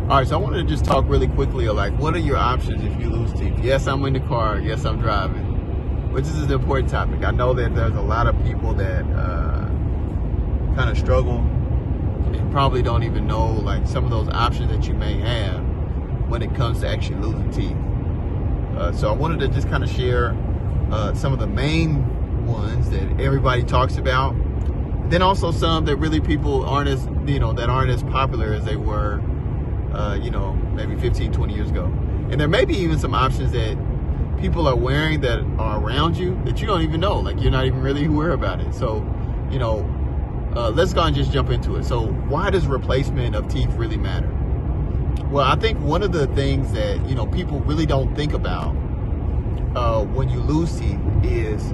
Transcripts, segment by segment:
All right, so I wanted to just talk really quickly of like, what are your options if you lose teeth? Yes, I'm in the car. Yes, I'm driving. But this is an important topic. I know that there's a lot of people that kind of struggle and probably don't even know like some of those options that you may have when it comes to actually losing teeth. So I wanted to just kind of share some of the main ones that everybody talks about. Then also some that really people aren't as, that aren't as popular as they were, maybe 15, 20 years ago. And there may be even some options that people are wearing that are around you that you don't even know, like you're not even really aware about it. So, let's go and just jump into it. So why does replacement of teeth really matter? Well, I think one of the things that, people really don't think about when you lose teeth is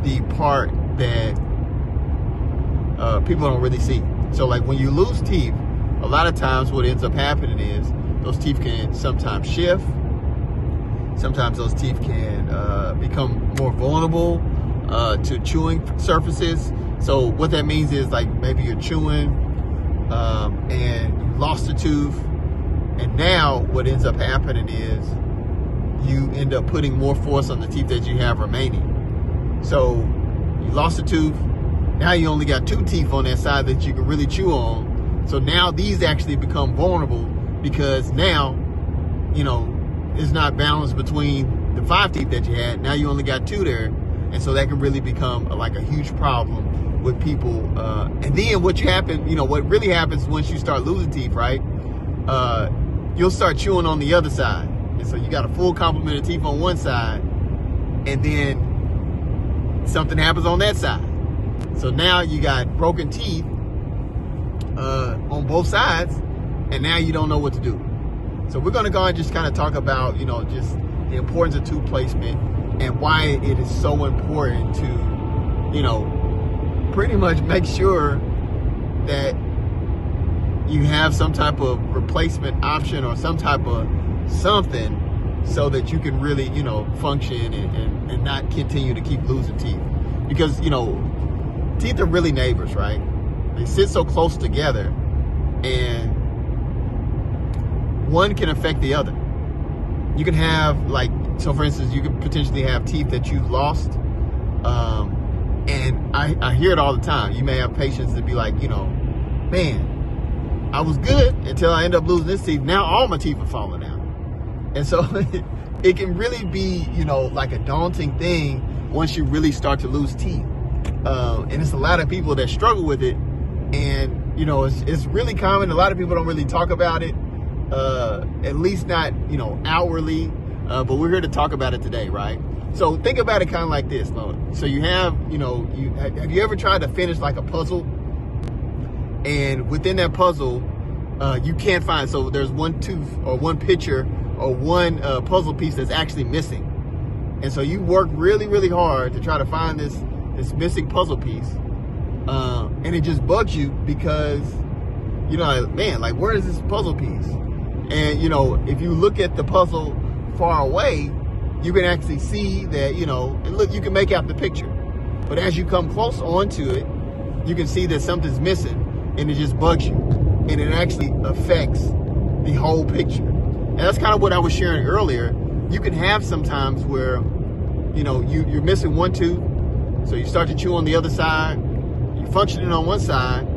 the part that people don't really see. So like when you lose teeth, a lot of times what ends up happening is those teeth can sometimes shift. Sometimes those teeth can become more vulnerable to chewing surfaces. So what that means is like maybe you're chewing and you lost a tooth, and now what ends up happening is you end up putting more force on the teeth that you have remaining. So you lost a tooth, now you only got 2 teeth on that side that you can really chew on. So now these actually become vulnerable because now, it's not balanced between the 5 teeth that you had. Now you only got 2 there. And so that can really become like a huge problem with people. And then what really happens once you start losing teeth, right? You'll start chewing on the other side. And so you got a full complement of teeth on one side, and then something happens on that side. So now you got broken teeth on both sides, and now you don't know what to do. So we're going to go and just kind of talk about, just the importance of tooth placement and why it is so important to, pretty much make sure that you have some type of replacement option or some type of something so that you can really, function and not continue to keep losing teeth. Because, teeth are really neighbors, right? They sit so close together, and one can affect the other. You can have so for instance, you could potentially have teeth that you've lost. And I hear it all the time. You may have patients that be like, man, I was good until I end up losing this teeth. Now all my teeth are falling out. And so it can really be, like a daunting thing once you really start to lose teeth. And it's a lot of people that struggle with it. And, it's really common. A lot of people don't really talk about it, at least not, outwardly. But we're here to talk about it today, right? So think about it kind of like this. So you have, have you ever tried to finish like a puzzle? And within that puzzle, you can't find, so there's one tooth or one picture or one puzzle piece that's actually missing. And so you work really, really hard to try to find this missing puzzle piece. And it just bugs you because, man, where is this puzzle piece? And, if you look at the puzzle far away, you can actually see that, and look, you can make out the picture. But as you come close onto it, you can see that something's missing, and it just bugs you. And it actually affects the whole picture. And that's kind of what I was sharing earlier. You can have sometimes where, you're missing one tooth, so you start to chew on the other side, you're functioning on one side,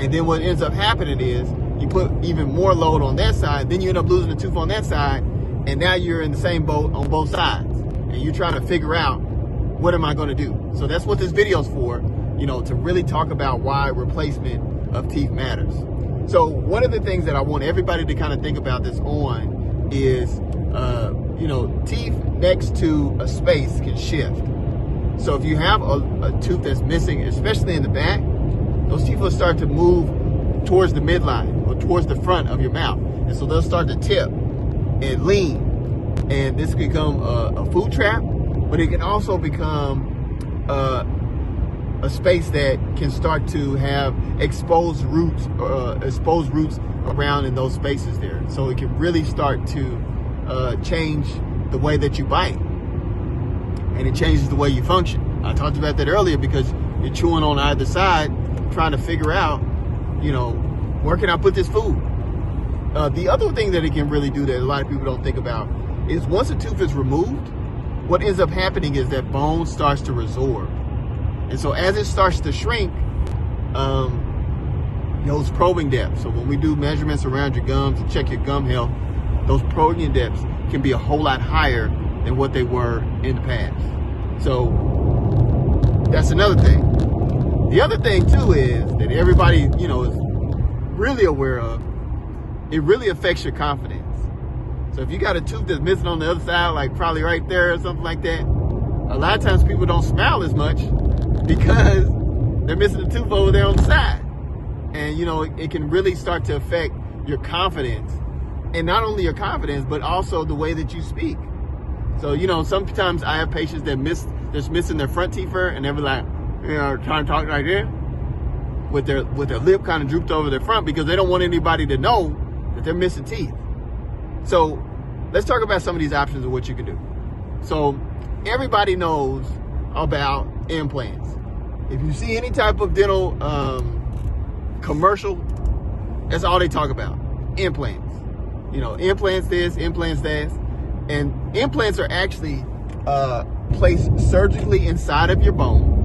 and then what ends up happening is you put even more load on that side, then you end up losing a tooth on that side, and now you're in the same boat on both sides, and you're trying to figure out, what am I going to do? So that's what this video is for, to really talk about why replacement of teeth matters. So one of the things that I want everybody to kind of think about this on is, teeth next to a space can shift. So if you have a tooth that's missing, especially in the back, those teeth will start to move towards the midline or towards the front of your mouth. And so they'll start to tip and lean. And this can become a food trap, but it can also become a space that can start to have exposed roots around in those spaces there. So it can really start to change the way that you bite, and it changes the way you function. I talked about that earlier because you're chewing on either side, trying to figure out, where can I put this food? The other thing that it can really do that a lot of people don't think about is once a tooth is removed, what ends up happening is that bone starts to resorb. And so as it starts to shrink, those probing depths, so when we do measurements around your gums and check your gum health, those probing depths can be a whole lot higher than what they were in the past. So that's another thing. The other thing too is that everybody, is really aware of, it really affects your confidence. So if you got a tooth that's missing on the other side, like probably right there or something like that, a lot of times people don't smile as much because they're missing a tooth over there on the side. And, it can really start to affect your confidence. And not only your confidence, but also the way that you speak. So, sometimes I have patients that's missing their front teeth and they're like, trying to talk like that with their lip kind of drooped over their front because they don't want anybody to know that they're missing teeth. So let's talk about some of these options of what you can do. So everybody knows about implants. If you see any type of dental commercial, that's all they talk about. Implants. Implants this, implants that. And implants are actually placed surgically inside of your bone.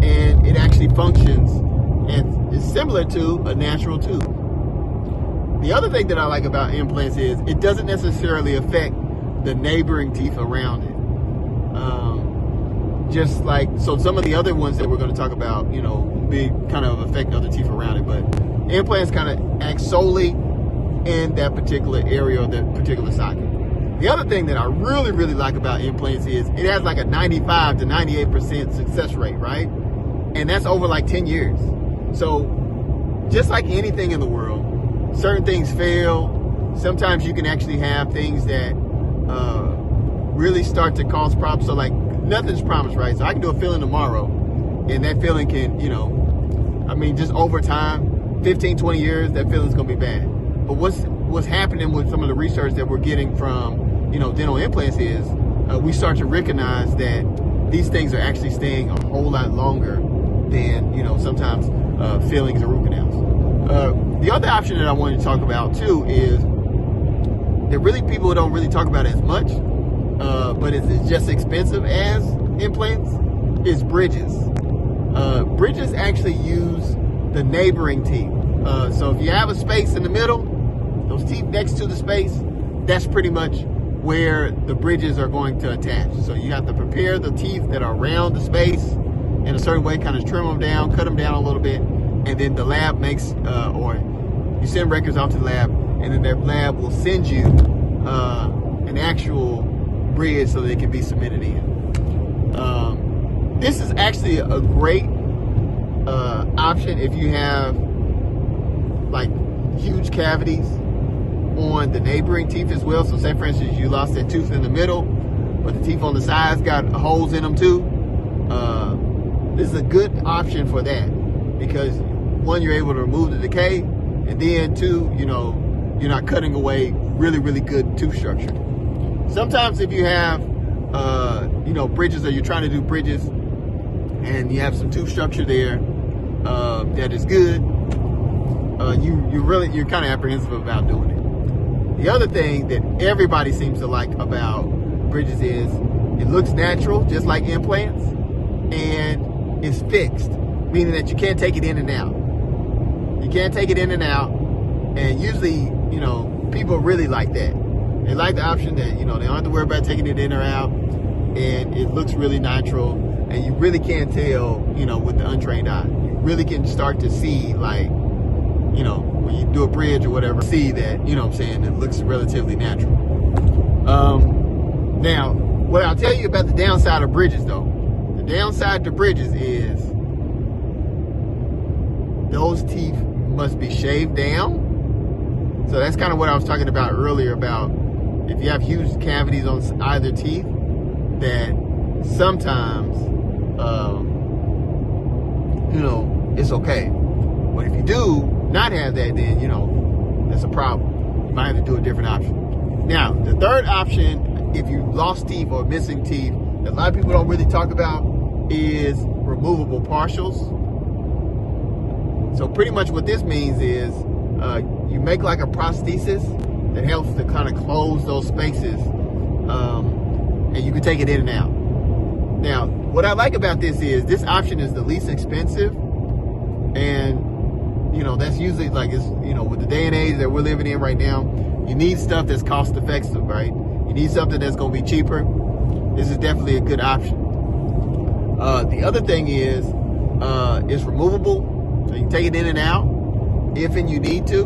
And it actually functions and is similar to a natural tooth. The other thing that I like about implants is it doesn't necessarily affect the neighboring teeth around it. Just like, so some of the other ones that we're going to talk about, may kind of affect other teeth around it, but implants kind of act solely in that particular area or that particular socket. The other thing that I really, really like about implants is it has like a 95 to 98% success rate, right? And that's over like 10 years. So just like anything in the world, certain things fail. Sometimes you can actually have things that really start to cause problems. So like nothing's promised, right? So I can do a filling tomorrow and that filling can, just over time, 15, 20 years, that filling's gonna be bad. But what's happening with some of the research that we're getting from, dental implants is we start to recognize that these things are actually staying a whole lot longer than, sometimes fillings or root canals. The other option that I wanted to talk about too is that really people don't really talk about as much, but it's just expensive as implants, is bridges. Bridges actually use the neighboring teeth. So if you have a space in the middle, those teeth next to the space, that's pretty much where the bridges are going to attach. So you have to prepare the teeth that are around the space in a certain way, kind of trim them down, cut them down a little bit, and then the lab makes, or you send records off to the lab, and then their lab will send you an actual bridge so that it can be submitted in. This is actually a great option if you have like huge cavities on the neighboring teeth as well. So say for instance you lost that tooth in the middle, but the teeth on the sides got holes in them too. This is a good option for that because one, you're able to remove the decay, and then two, you're not cutting away really, really good tooth structure. Sometimes if you have bridges, or you're trying to do bridges and you have some tooth structure there that is good, you're kind of apprehensive about doing it. The other thing that everybody seems to like about bridges is it looks natural, just like implants, and it's fixed, meaning that you can't take it in and out. You can't take it in and out, and usually, people really like that. They like the option that, they don't have to worry about taking it in or out, and it looks really natural, and you really can't tell, with the untrained eye. You really can start to see, like, when you do a bridge or whatever, see that, it looks relatively natural. Now, what I'll tell you about the downside of bridges, though, the downside to bridges is those teeth must be shaved down. So that's kind of what I was talking about earlier about if you have huge cavities on either teeth, that sometimes, it's okay. But if you do not have that, then, that's a problem. You might have to do a different option. Now, the third option, if you lost teeth or missing teeth, that a lot of people don't really talk about is removable partials. So pretty much what this means is you make like a prosthesis that helps to kind of close those spaces, and you can take it in and out. Now, what I like about this option is the least expensive, and that's usually like, it's, with the day and age that we're living in right now, you need stuff that's cost effective, right? You need something that's going to be cheaper. This is definitely a good option. The other thing is, it's removable, so you can take it in and out if and you need to.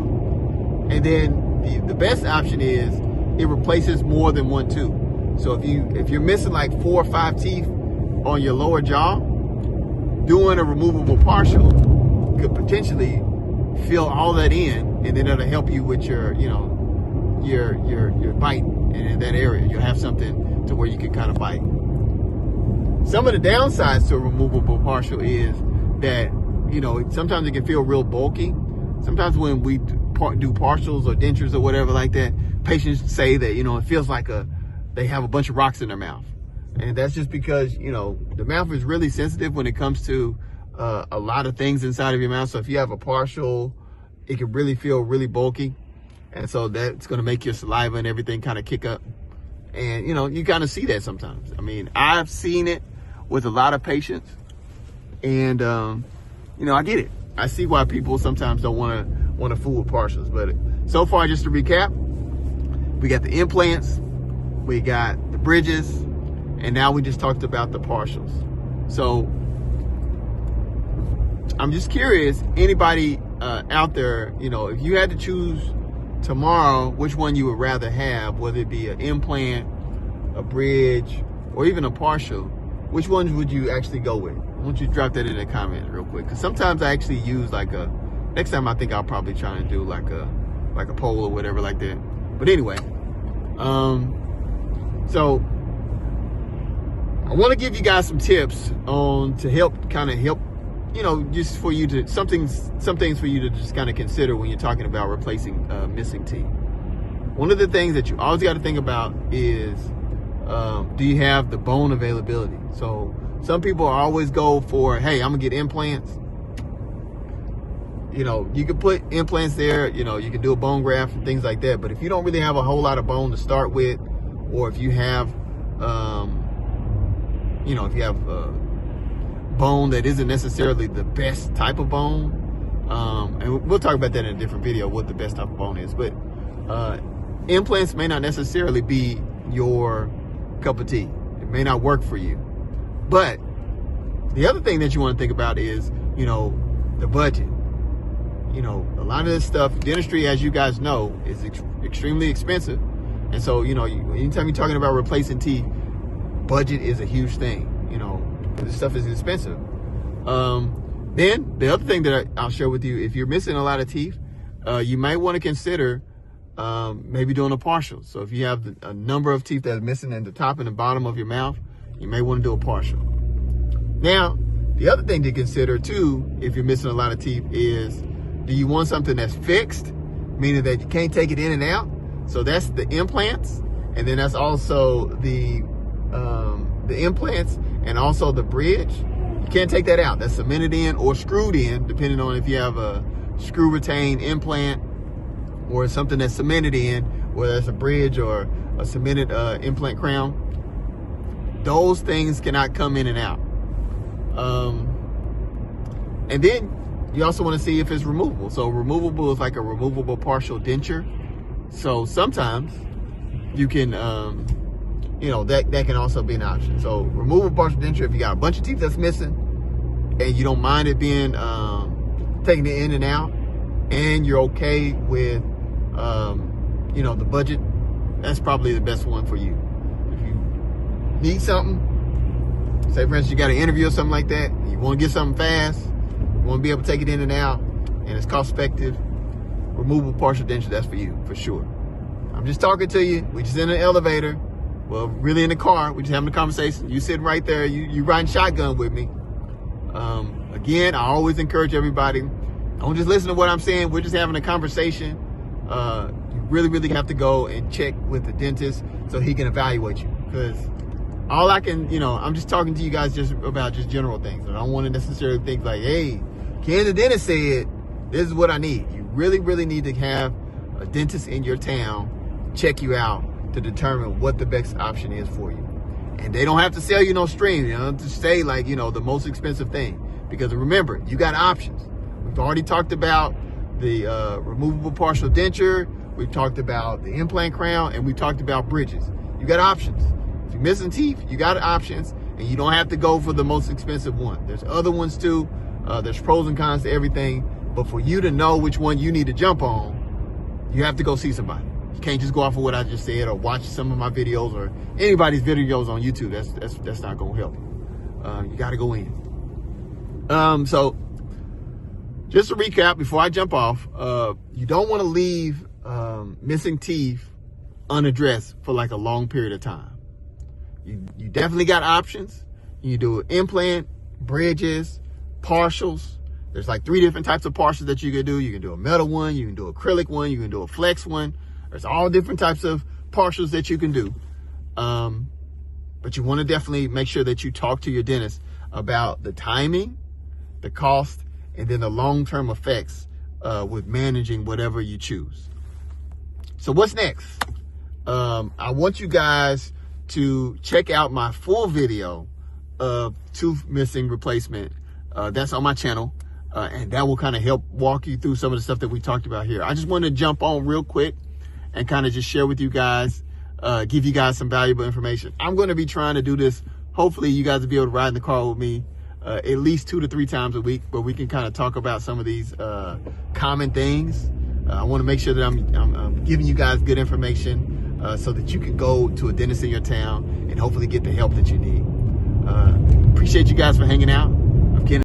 And then the best option is it replaces more than one tooth. So if you're missing like 4 or 5 teeth on your lower jaw, doing a removable partial could potentially fill all that in, and then it'll help you with your bite in that area. You'll have something to where you can kind of bite. Some of the downsides to a removable partial is that, sometimes it can feel real bulky. Sometimes when we do partials or dentures or whatever like that, patients say that, it feels like they have a bunch of rocks in their mouth. And that's just because, the mouth is really sensitive when it comes to a lot of things inside of your mouth. So if you have a partial, it can really feel really bulky. And so that's going to make your saliva and everything kind of kick up. And, you kind of see that sometimes. I mean, I've seen it with a lot of patients. And, I get it. I see why people sometimes don't want to fool with partials. But so far, just to recap, we got the implants, we got the bridges, and now we just talked about the partials. So I'm just curious, anybody out there, if you had to choose tomorrow which one you would rather have, whether it be an implant, a bridge, or even a partial, which ones would you actually go with? Why don't you drop that in the comments real quick? Because sometimes I actually use next time I think I'll probably try and do like a poll or whatever like that. But anyway, so I want to give you guys some tips to help, just for you to, some things for you to just kind of consider when you're talking about replacing missing teeth. One of the things that you always got to think about is, do you have the bone availability? So some people always go for, hey, I'm gonna get implants. You can put implants there, you can do a bone graft and things like that. But if you don't really have a whole lot of bone to start with, or if you have, bone that isn't necessarily the best type of bone, and we'll talk about that in a different video, what the best type of bone is. But implants may not necessarily be your cup of tea. It may not work for you. But the other thing that you want to think about is, the budget. A lot of this stuff, dentistry, as you guys know, is extremely expensive. And so, anytime you're talking about replacing teeth, budget is a huge thing. This stuff is expensive. Then the other thing that I'll share with you, if you're missing a lot of teeth, you might want to consider maybe doing a partial. So if you have a number of teeth that are missing in the top and the bottom of your mouth, you may want to do a partial. Now, the other thing to consider too, if you're missing a lot of teeth, is, do you want something that's fixed, meaning that you can't take it in and out? So that's the implants, and then that's also the implants, and also the bridge. You can't take that out. That's cemented in or screwed in, depending on if you have a screw retained implant or something that's cemented in, whether it's a bridge or a cemented implant crown. Those things cannot come in and out. And then you also want to see if it's removable. So removable is like a removable partial denture. So sometimes you can, that can also be an option. So removable partial denture, if you got a bunch of teeth that's missing and you don't mind it being taking it in and out, and you're okay with the budget, that's probably the best one for you. If you need something, say for instance you got an interview or something like that, you want to get something fast, you want to be able to take it in and out, and it's cost effective, removable partial denture, that's for you, for sure. I'm just talking to you. We just in an elevator. Well, really in the car. We just having a conversation. You sitting right there. You riding shotgun with me. Again, I always encourage everybody, don't just listen to what I'm saying. We're just having a conversation. You really, really have to go and check with the dentist so he can evaluate you. Because all I can, I'm just talking to you guys just about just general things. I don't want to necessarily think like, hey, Ken the dentist said, this is what I need. You really, really need to have a dentist in your town check you out to determine what the best option is for you. And they don't have to sell you no stream, to say like, the most expensive thing. Because remember, you got options. We've already talked about the removable partial denture. We've talked about the implant crown, and we talked about bridges. You got options. If you're missing teeth, you got options, and you don't have to go for the most expensive one. There's other ones too. There's pros and cons to everything. But for you to know which one you need to jump on, you have to go see somebody. You can't just go off of what I just said or watch some of my videos or anybody's videos on YouTube. That's not gonna help you. You gotta go in. So just to recap before I jump off, you don't want to leave missing teeth unaddressed for like a long period of time. You definitely got options. You do an implant, bridges, partials. There's like 3 different types of partials that you can do. You can do a metal one, you can do acrylic one, you can do a flex one. There's all different types of partials that you can do. But you want to definitely make sure that you talk to your dentist about the timing, the cost, and then the long-term effects with managing whatever you choose. So what's next? I want you guys to check out my full video of tooth missing replacement. That's on my channel. And that will kind of help walk you through some of the stuff that we talked about here. I just want to jump on real quick and kind of just share with you guys, give you guys some valuable information. I'm going to be trying to do this. Hopefully you guys will be able to ride in the car with me at least 2 to 3 times a week, where we can kind of talk about some of these common things. I want to make sure that I'm giving you guys good information so that you can go to a dentist in your town and hopefully get the help that you need. Appreciate you guys for hanging out.